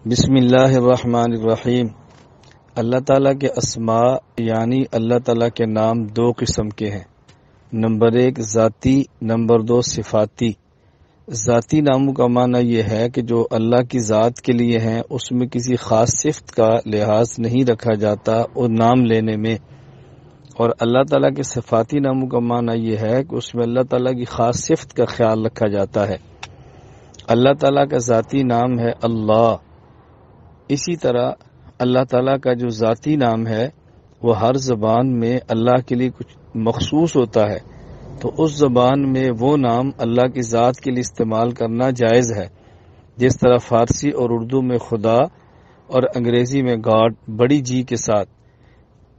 بسم اللہ الرحمن الرحیم۔ اللہ تعالیٰ کے اسماء یعنی اللہ تعالیٰ کے نام دو قسم کے ہیں۔ نمبر 1 ذاتی، نمبر 2 صفاتی۔ ذاتی ناموں کا معنی یہ ہے کہ جو اللہ کی ذات کے لیے ہیں اس میں کسی خاص صفت کا لحاظ نہیں رکھا جاتا اور نام لینے میں، اور اللہ تعالیٰ کے صفاتی ناموں کا معنی یہ ہے کہ اس میں اللہ تعالیٰ کی خاص صفت کا خیال رکھا جاتا ہے۔ اللہ تعالیٰ کا ذاتی نام ہے اللہ، اسی طرح اللہ تعالیٰ کا جو ذاتی نام ہے وہ ہر زبان میں اللہ کے لیے کچھ مخصوص ہوتا ہے، تو اس زبان میں وہ نام اللہ کی ذات کے لیے استعمال کرنا جائز ہے، جس طرح فارسی اور اردو میں خدا اور انگریزی میں گاڈ بڑی جی کے ساتھ۔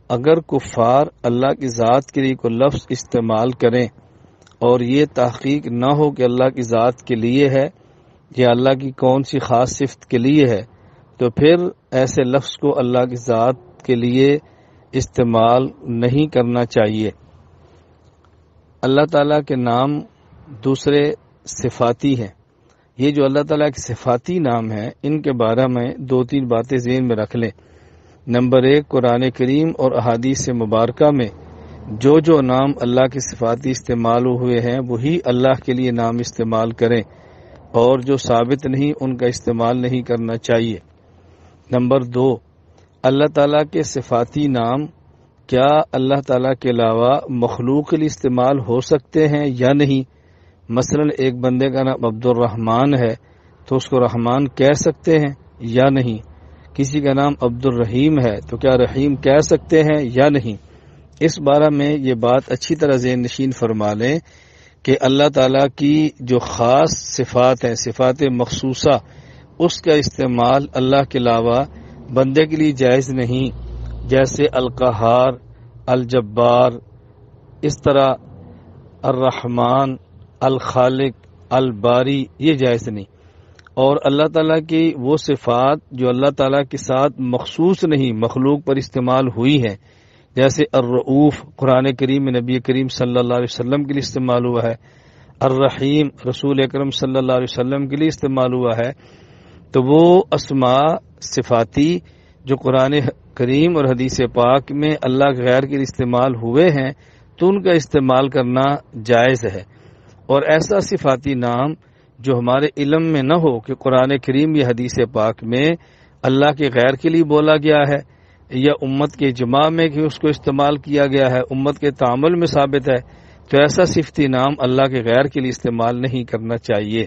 اگر کفار اللہ کی ذات کے لیے کوئی لفظ استعمال کریں اور یہ تحقیق نہ ہو کہ اللہ کی ذات کے لیے ہے یا اللہ کی کون سی خاص صفت کے لیے ہے، تو پھر ایسے لفظ کو اللہ کی ذات کے لیے استعمال نہیں کرنا چاہیے۔ اللہ تعالیٰ کے نام دوسرے صفاتی ہیں۔ یہ جو اللہ تعالیٰ کے صفاتی نام ہیں ان کے بارے میں 2-3 باتیں ذہن میں رکھ لیں۔ نمبر 1 قرآن کریم اور احادیث مبارکہ میں جو نام اللہ کے صفاتی استعمال ہوئے ہیں وہی اللہ کے لیے نام استعمال کریں، اور جو ثابت نہیں ان کا استعمال نہیں کرنا چاہیے۔ نمبر 2 اللہ تعالیٰ کے صفاتی نام کیا اللہ تعالیٰ کے علاوہ مخلوق کے لیے استعمال ہو سکتے ہیں یا نہیں؟ مثلا ایک بندے کا نام عبد الرحمن ہے تو اس کو رحمان کہہ سکتے ہیں یا نہیں؟ کسی کا نام عبد الرحیم ہے تو کیا رحیم کہہ سکتے ہیں یا نہیں؟ اس بارے میں یہ بات اچھی طرح ذہن نشین فرما لیں کہ اللہ تعالیٰ کی جو خاص صفات ہیں، صفات مخصوصہ، اس کا استعمال اللہ کے علاوہ بندے کے لیے جائز نہیں، جیسے القہار، الجبار، اس طرح الرحمن، الخالق، الباری، یہ جائز نہیں۔ اور اللہ تعالیٰ کی وہ صفات جو اللہ تعالیٰ کے ساتھ مخصوص نہیں، مخلوق پر استعمال ہوئی ہیں، جیسے الرؤوف قرآن کریم میں نبی کریم صلی اللہ علیہ وسلم کے لیے استعمال ہوا ہے، الرحیم رسول اکرم صلی اللہ علیہ وسلم کے لیے استعمال ہوا ہے، تو وہ اسماء صفاتی جو قرآن کریم اور حدیث پاک میں اللہ کے غیر کے لیے استعمال ہوئے ہیں تو ان کا استعمال کرنا جائز ہے۔ اور ایسا صفاتی نام جو ہمارے علم میں نہ ہو کہ قرآن کریم یا حدیث پاک میں اللہ کے غیر کے لیے بولا گیا ہے یا امت کے اجماع میں کہ اس کو استعمال کیا گیا ہے، امت کے تعامل میں ثابت ہے، تو ایسا صفتی نام اللہ کے غیر کے لیے استعمال نہیں کرنا چاہیے۔